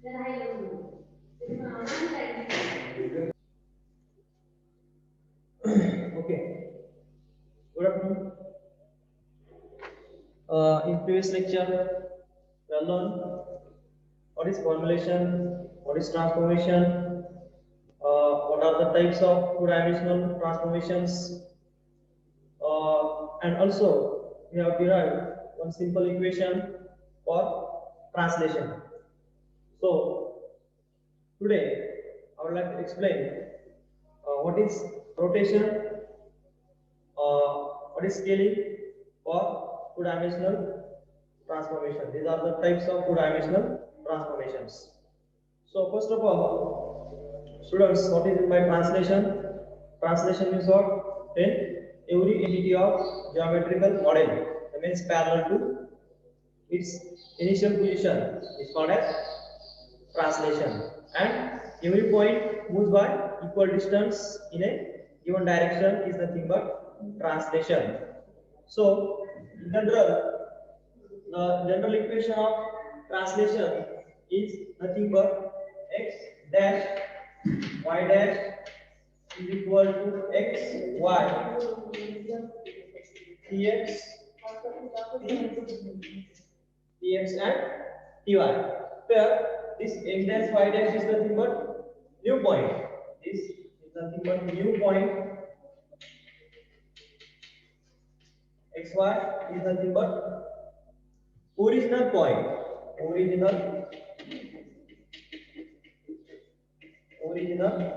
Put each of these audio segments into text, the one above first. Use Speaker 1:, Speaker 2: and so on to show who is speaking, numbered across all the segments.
Speaker 1: Okay. Good afternoon. In previous lecture, we have learned what is formulation, what is transformation, what are the types of two-dimensional transformations, and also we have derived one simple equation for translation. So today I would like to explain what is rotation, what is scaling for two-dimensional transformation. These are the types of two-dimensional transformations. So first of all, students, what is my translation? Translation means what? Then every entity of geometrical model remains parallel to its initial position is called as translation, and every point moves by equal distance in a given direction is nothing but translation. So in general, the general equation of translation is nothing but x dash y dash is equal to x y dx dx and dy, where this x dash y dash is nothing but new point. This is nothing but new point. Xy is nothing but original point. Original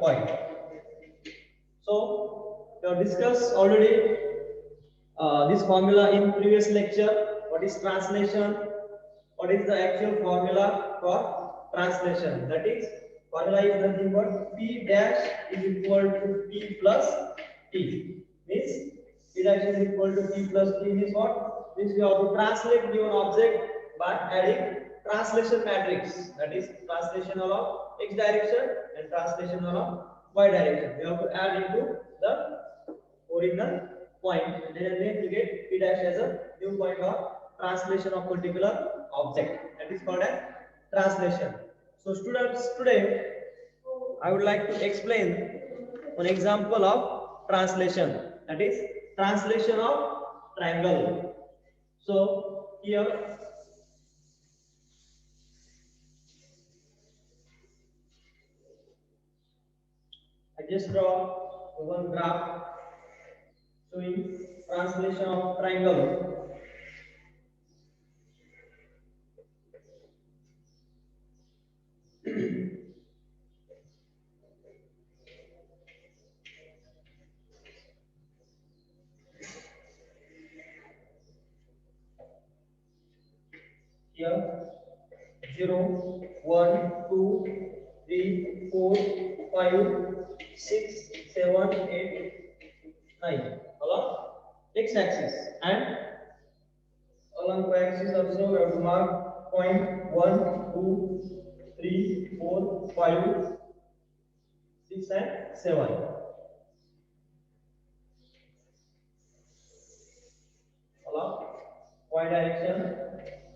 Speaker 1: point. So we have discussed already this formula in previous lecture. What is translation? What is the actual formula for translation? That is, formula is nothing but P dash is equal to P plus T. Means P dash is equal to P plus T means what? Means we have to translate given object by adding translation matrix. That is translation along x direction and translation along y direction. We have to add into the original point, and then we get P dash as a new point of translation of particular object. That is called as translation. So students, today I would like to explain one example of translation, that is translation of triangle. So here I just draw one graph showing translation of triangle. Here 0, 1, 2, 3, 4, 5, 6, 7, 8, 9 along x axis, and along y axis also we have to mark point 1, 2, 3, 4, 5, 6 and 7. Along y direction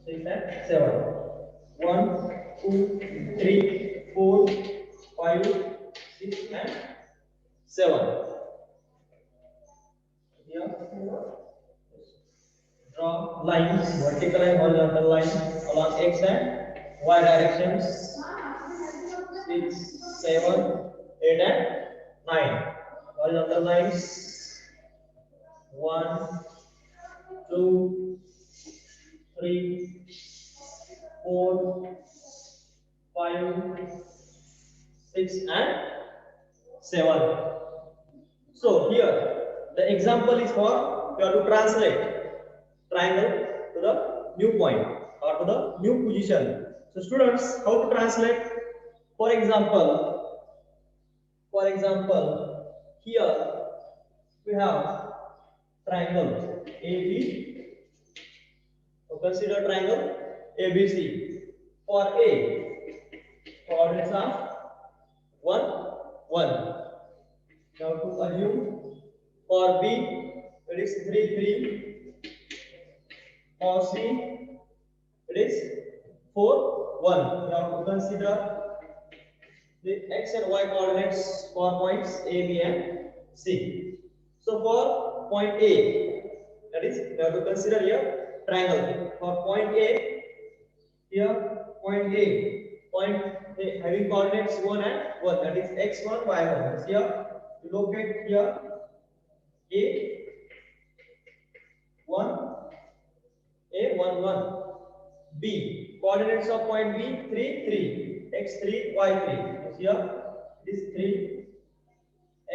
Speaker 1: 6 and 7. 1, 2, 3, 4, 5, 6 and 7. Here draw lines, vertical and horizontal lines along x and y directions 6, 7, 8 and 9. Horizontal lines 1, 2, 3, 4, 5, 6 and 7. So here the example is for you have to translate triangle to the new point or to the new position. So students, how to translate? For example, here we have triangle AB. So consider triangle ABC. For A, coordinates are 1, 1. Now to assume for B, it is 3, 3. For C, it is 4, 1. We have to consider the x and y coordinates for points A, B, and C. So for point A, that is, we have to consider here triangle. For point A, here point A having coordinates 1 and 1, that is x1, y1. So here you locate here A1, B. Coordinates of point B 3, 3, x3, y3. So here it is 3,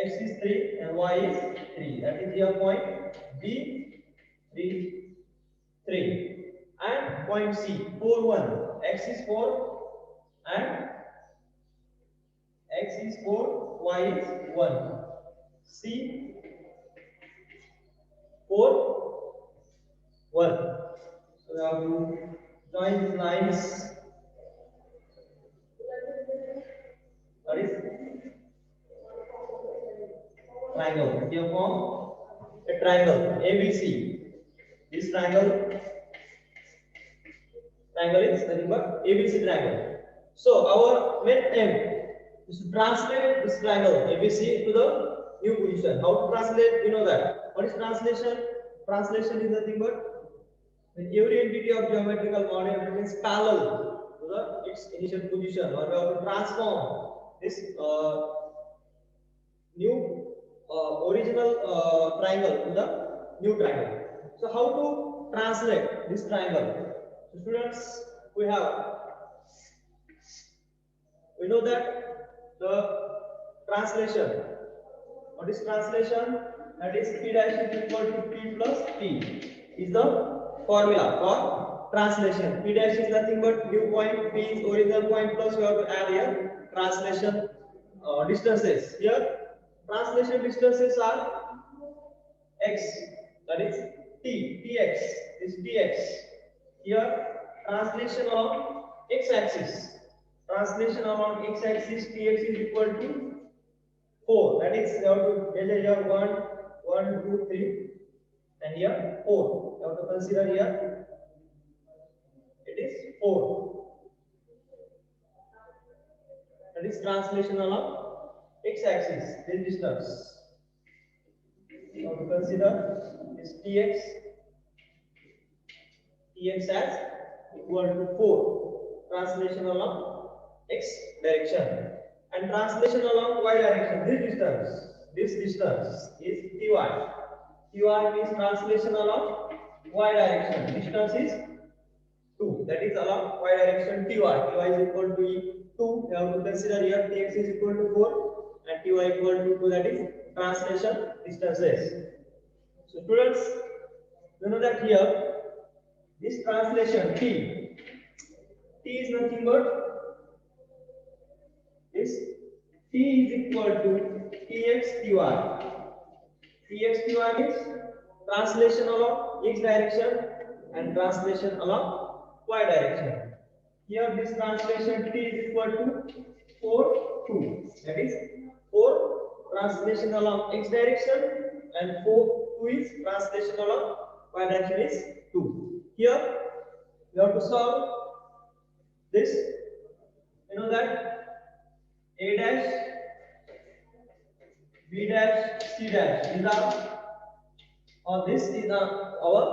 Speaker 1: x is 3 and y is 3. That is here point B 3, 3. And point C 4, 1. X is 4 and x is 4, y is 1. C 4, 1. So we have to join these lines. That is triangle. Here form a triangle ABC. This triangle is nothing but ABC triangle. So our main aim is to translate this triangle ABC to the new position. How to translate? You know that. What is translation? Translation is nothing but when every entity of geometrical model remains parallel to its initial position, or we have to transform this new original triangle to the new triangle. So how to translate this triangle? So students, we know that the translation. What is translation? That is P dash is equal to P plus T is the formula for translation. P dash is nothing but new point, P is original point, plus we have to add here translation distances. Here translation distances are x, that is tx is tx. Here translation along x-axis. Translation along x-axis tx is equal to 4. That is, you have to measure here 1, 2, 3, and here 4. You have to consider here it is 4. That is translation along x-axis, this distance. You have to consider this tx as equal to 4. Translation along x direction. And translation along y direction, this distance is ty. Ty means translation along y direction. Distance is 2. That is along y direction ty. Ty is equal to 2. We have to consider here tx is equal to 4 and ty equal to 2. That is translation distances. So students, you know that here this translation t is nothing but this t is equal to tx ty. Tx ty means translation along x direction and translation along y direction. Here this translation t is equal to 4, 2. That is 4 translation along x direction and 2 is translation along y direction is 2. Here you have to solve this. You know that A dash, B dash, C dash. These are, or this is our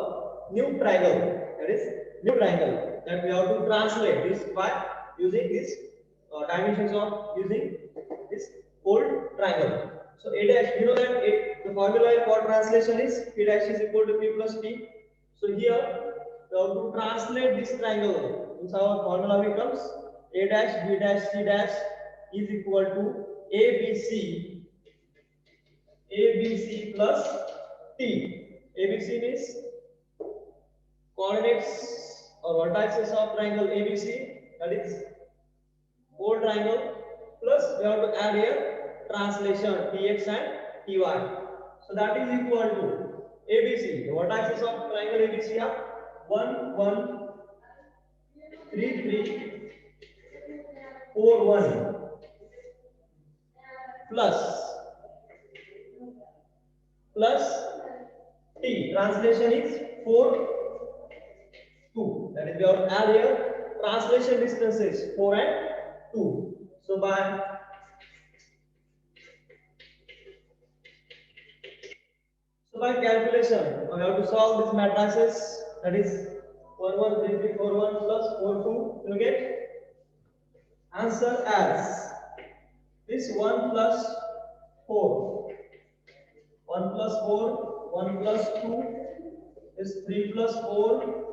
Speaker 1: new triangle. That is new triangle that we have to translate this by using this dimensions of using this old triangle. So A dash, you know that the formula for translation is P dash is equal to P plus T. So here we have to translate this triangle. So our formula becomes A dash, B dash, C dash is equal to ABC plus T. ABC means coordinates or vertices of triangle ABC, that is whole triangle, plus we have to add here translation Tx and Ty. So that is equal to ABC. The vertices of triangle ABC are 1, 1, 3, 3, 4, 1 plus T. Translation is 4, 2. That is we have to add here translation distances 4 and 2. So by calculation, we have to solve this matrices. That is 1 1 3 3 4 1 plus 4 2. You get answer as this 1 plus 4, 1 plus 4, 1 plus 2 is 3 plus 4,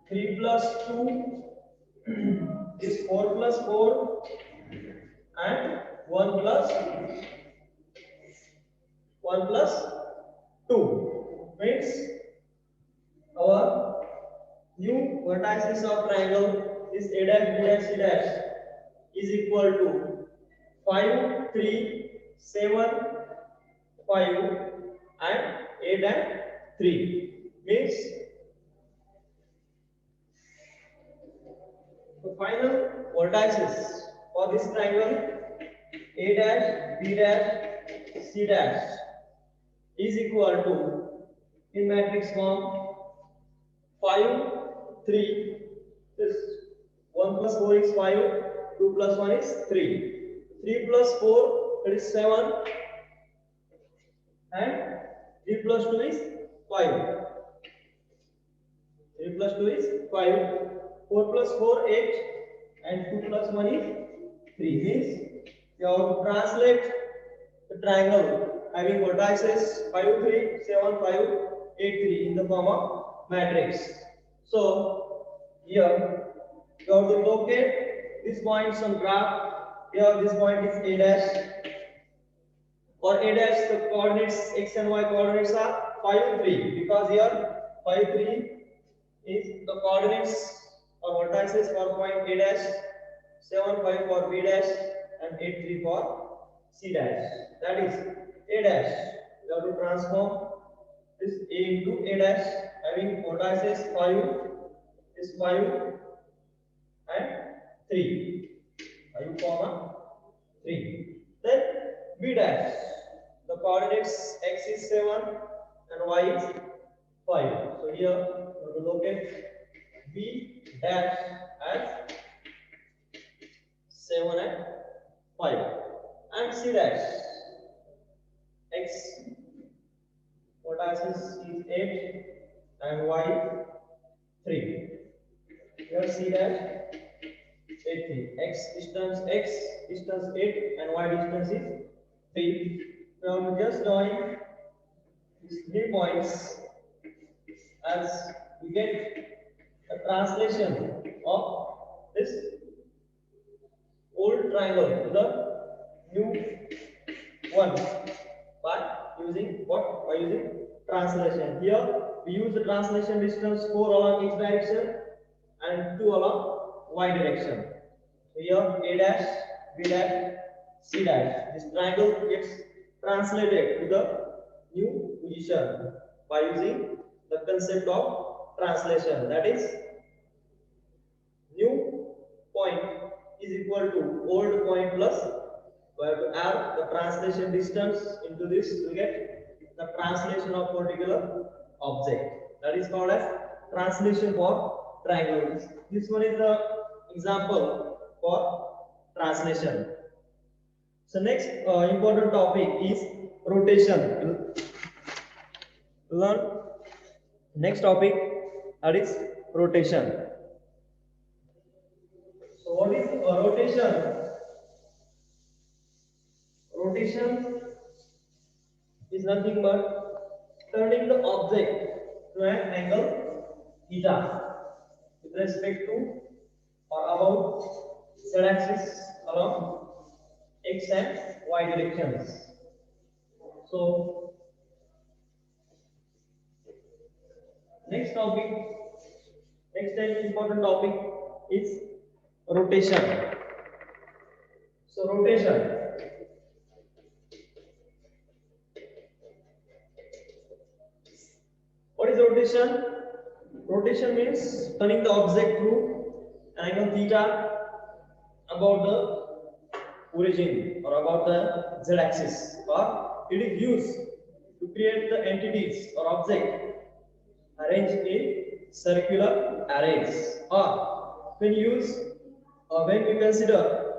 Speaker 1: 3 plus 2 is 4 plus 4 and 1 plus 2 means our new vertices of triangle is a dash b dash c dash is equal to 5 3 7 5 and 8 and 3 means the final vertices for this triangle a dash b dash c dash is equal to in matrix form 5 3 this 1 plus 4 is 5, 2 plus 1 is 3, 3 plus 4 that is 7 and 3 plus 2 is 5, 3 plus 2 is 5, 4 plus 4 8 and 2 plus 1 is 3 means you have to translate the triangle having vertices 5 3 7 5 8 3 in the form of matrix. So here you have to locate these points on graph. Here this point is a dash. For a dash the coordinates x and y coordinates are 5 3 because here 5 3 is the coordinates or vertices for point a dash, 7 5 for b dash and 8 3 for c dash. That is a dash. You have to transform this a into a dash having vertices 5 is 5 and 3, 5 comma 3. Then b dash, the coordinates x is 7 and y is 5. So here we have to locate b dash as 7 and 5 and c dash x vertices is 8 and y 3. Here c dash 8 3 x distance 8 and y distance is 3. Now we just join these 3 points as we get a translation of this old triangle to the new one by using what? By using translation. Here we use the translation distance 4 along x direction and 2 along y direction. So here a dash, b dash, c dash. This triangle gets translated to the new position by using the concept of translation. That is, new point is equal to old point plus we have to add the translation distance into this to get the translation of particular object. That is called as translation for triangles. This one is the example for translation. So next important topic is rotation. Learn next topic, that is rotation. So what is rotation? Rotation is nothing but turning the object to an angle theta with respect to or about z-axis along x and y directions. So next and important topic is rotation. So rotation. What is rotation? Rotation means turning the object through angle theta about the origin or about the z-axis, or it is used to create the entities or object arranged in circular arrays. Or when when we consider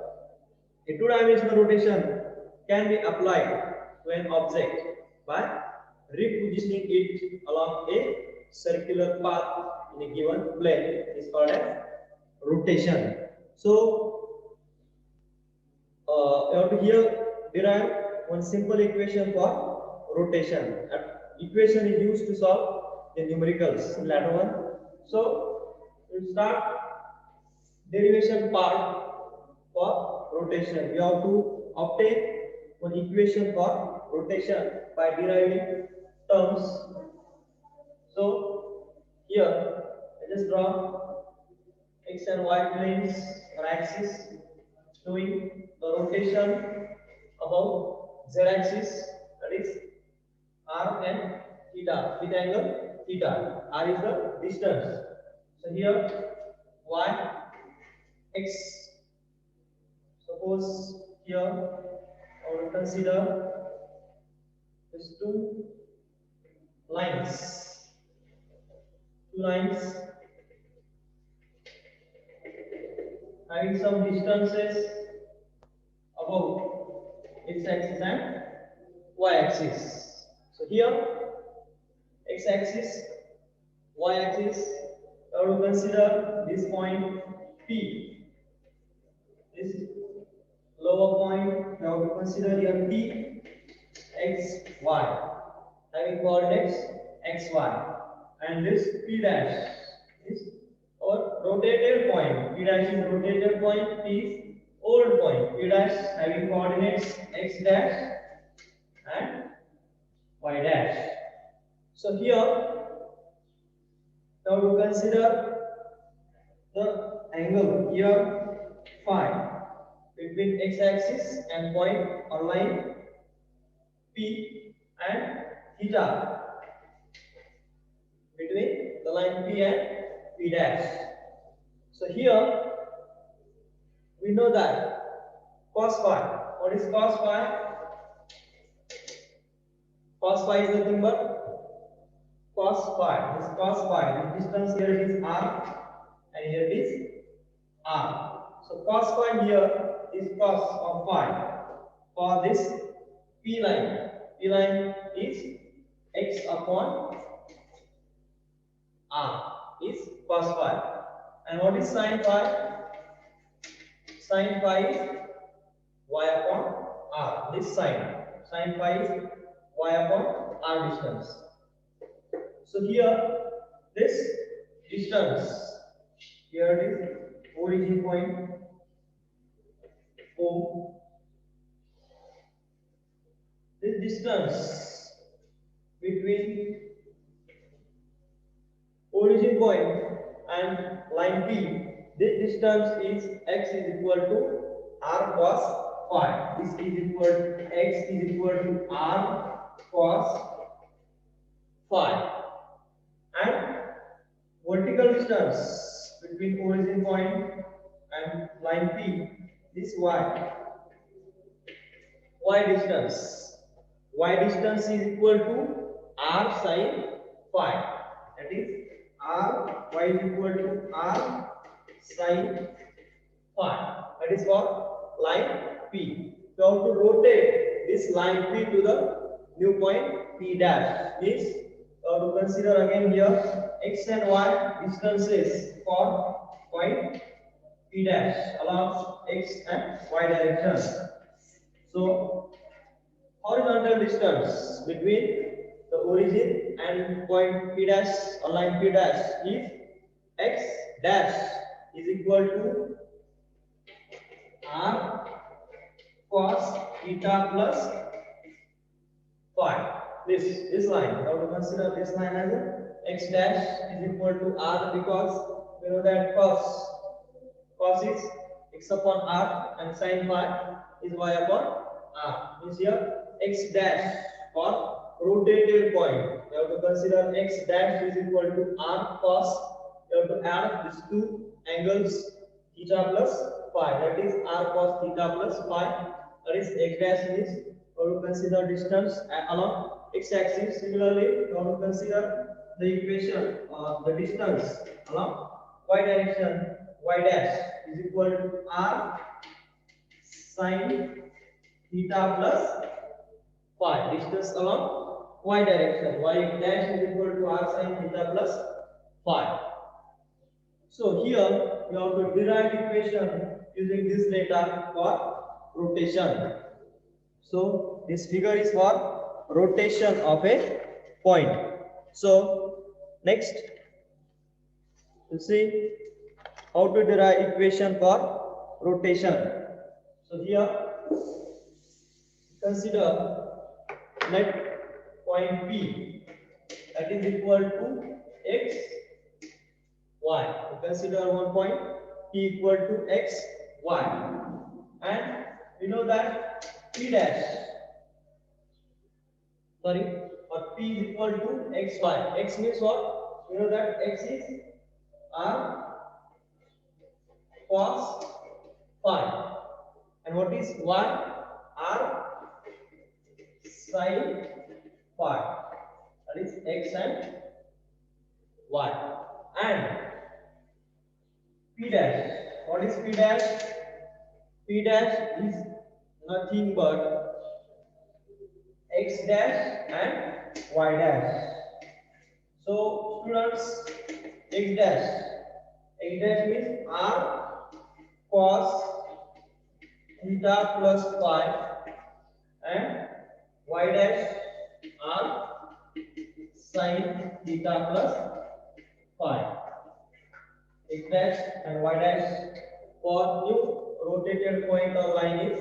Speaker 1: a two-dimensional rotation can be applied to an object by repositioning it along a circular path in a given plane. It is called as rotation. So you have to here derive one simple equation for rotation. That equation is used to solve the numericals in later one. So we start derivation part for rotation. We have to obtain one equation for rotation by deriving terms. So here I just draw x and y planes or axis showing the rotation about z axis, that is r and theta with angle theta. R is the distance. So here y x, suppose here I will consider these two lines having some distances above x axis and y axis. So here x axis, y axis, I will consider this point P. This lower point, now we consider here P x y having coordinates x y, and this P dash is our rotated point. P dash is rotated point, P is old point. P dash having coordinates x dash and y dash. So here now to consider the angle here phi between x axis and point or line P and theta between the line P and P dash. So here we know that cos phi. What is cos phi? Cos phi is nothing but cos phi. This cos phi. This distance here is r and here it is r. So cos phi here is cos of phi for this P line. P line is x upon r is cos phi. And what is sin phi? Sin phi is y upon r. This sin phi is y upon r distance. So here this distance, here it is origin point O. This distance between origin point and line P, this distance is x is equal to r cos phi. This is equal to x is equal to r cos phi. And vertical distance between origin point and line P, this y distance is equal to r sin phi. That is y is equal to r sin phi. That is for line P. So how to rotate this line P to the new point P dash is to consider again here x and y distances for point P dash along x and y direction. So horizontal distance between the origin and point P dash or line P dash is x dash is equal to r cos theta plus phi. This line, how to consider this line as a x dash is equal to r, because we know that cos is x upon r and sin phi is y upon r. Means here x dash for rotated point, you have to consider x dash is equal to r cos. You have to add these two angles theta plus phi, that is r cos theta plus phi. That is x dash is, or to consider distance along x axis. Similarly, you have to consider the equation the distance along y direction y dash is equal to r sin theta plus phi. Distance along y direction y dash is equal to r sin theta plus phi. So here we have to derive equation using this data for rotation. So this figure is for rotation of a point. So next we'll see how to derive equation for rotation. So here consider let point P that is equal to x y. So consider one point P equal to x y, and we know that P dash or P is equal to x y. X means what? We know that x is r cos phi, and what is y? R sin phi. That is x and y. And P dash. What is P dash? P dash is nothing but x dash and y dash. So students, x dash means r cos theta plus phi, and y dash r sin theta plus phi. X dash and y dash for new rotated point or line is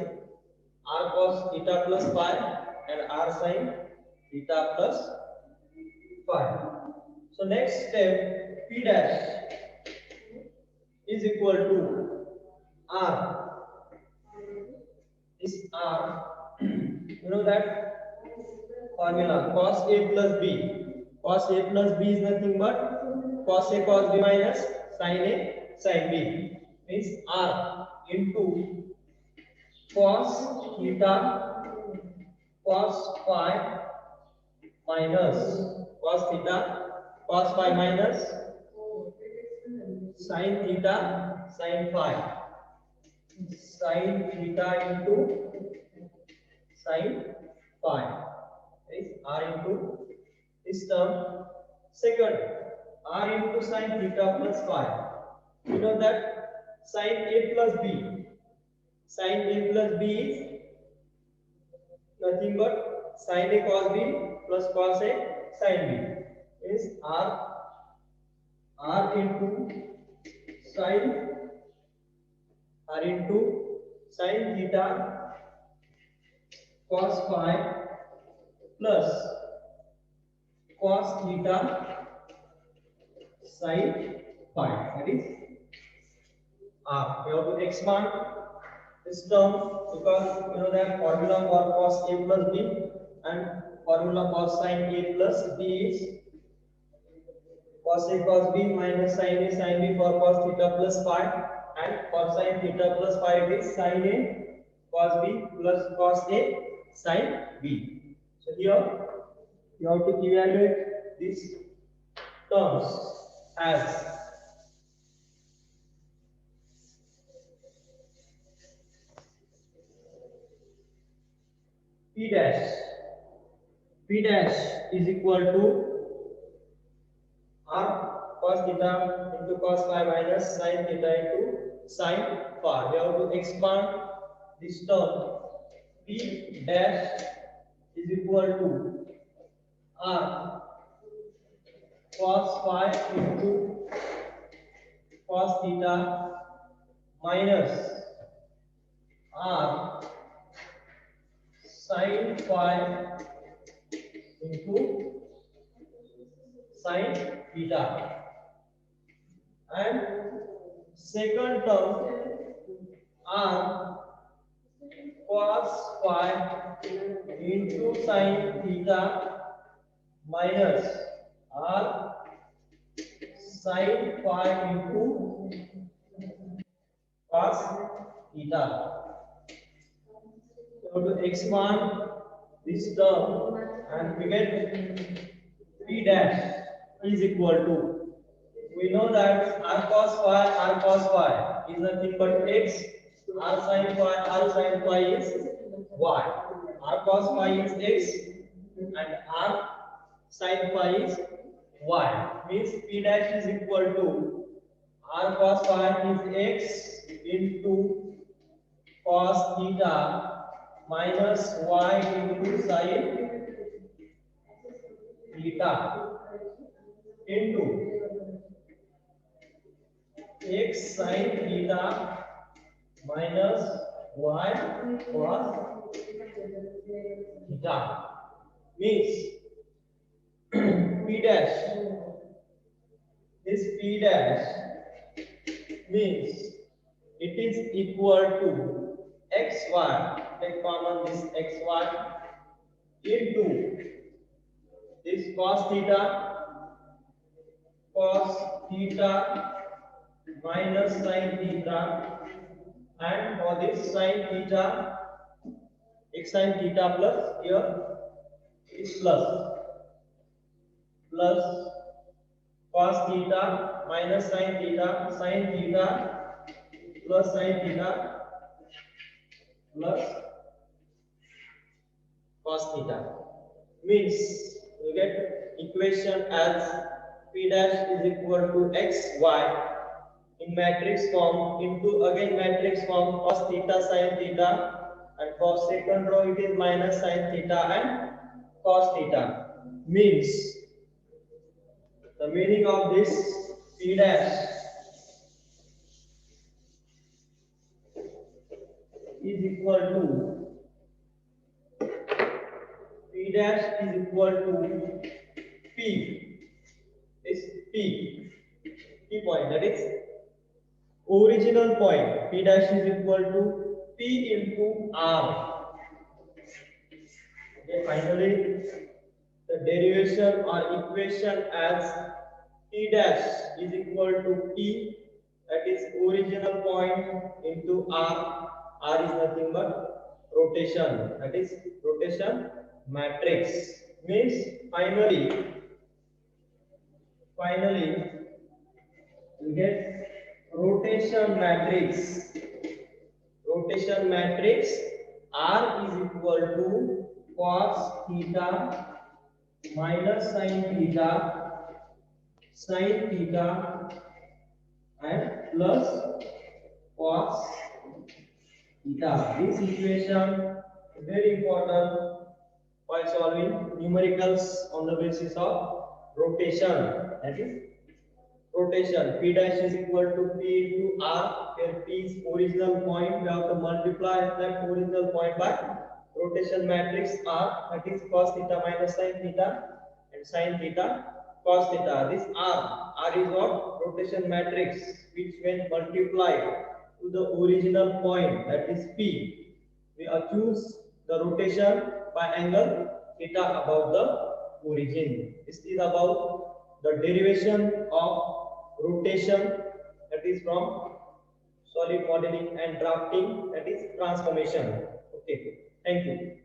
Speaker 1: r cos theta plus phi and r sin theta plus phi. So next step, P dash is equal to r. Is r. You know that formula cos a plus b. Cos a plus b is nothing but cos a cos b minus sin a sin b. Means r into cos theta cos phi minus cos theta cos phi minus sin theta sin phi. Sin theta into sin phi is r into this term. Second, r into sin theta plus phi. You know that sin a plus b. Sin a plus b is nothing but sin a cos b plus cos a sin b. Is r into sin theta cos phi plus cos theta sin phi. That is r. We have to expand this term because you know that formula for cos a plus b and formula for sin a plus b is cos a cos b minus sin a sin b for cos theta plus phi, and for sin theta plus phi it is sin a cos b plus cos a sin b. So here you have to evaluate these terms as P dash is equal to r cos theta into cos phi minus sin theta into sin phi. We have to expand this term. P dash is equal to r cos phi into cos theta minus r sin phi into sin theta, and second term r cos phi into sin theta minus r sin phi into cos theta. So to expand this term and we get P dash. is equal to, we know that r cos phi is nothing but x, r sin phi is y. R cos phi is x and r sin phi is y. Means p dash is equal to r cos phi is x into cos theta minus y into sin theta into x sin theta minus y cos theta. Means p dash, this p dash means it is equal to xy, take common this xy, into this cos theta minus sin theta, and for this sin theta, x sin theta plus here is plus cos theta minus sin theta plus sin theta plus cos theta. Means you get equation as p dash is equal to xy in matrix form into again matrix form cos theta sin theta, and for second row it is minus sin theta and cos theta. Means the meaning of this p dash is equal to p dash is equal to p is p point, that is original point. P dash is equal to p into r. Okay, finally the derivation or equation as p dash is equal to p, that is original point into r. R is nothing but rotation, that is rotation matrix. Means finally you get rotation matrix R is equal to cos theta minus sin theta and plus cos theta. This equation is very important while solving numericals on the basis of rotation. That is rotation. P dash is equal to p into r, where p is original point. We have to multiply that original point by rotation matrix R, that is cos theta minus sin theta and sin theta cos theta. This R is what? Rotation matrix, which when multiplied to the original point, that is P, we choose the rotation by angle theta above the origin. This is about the derivation of rotation, that is from solid modeling, and drafting, that is transformation. Okay, thank you.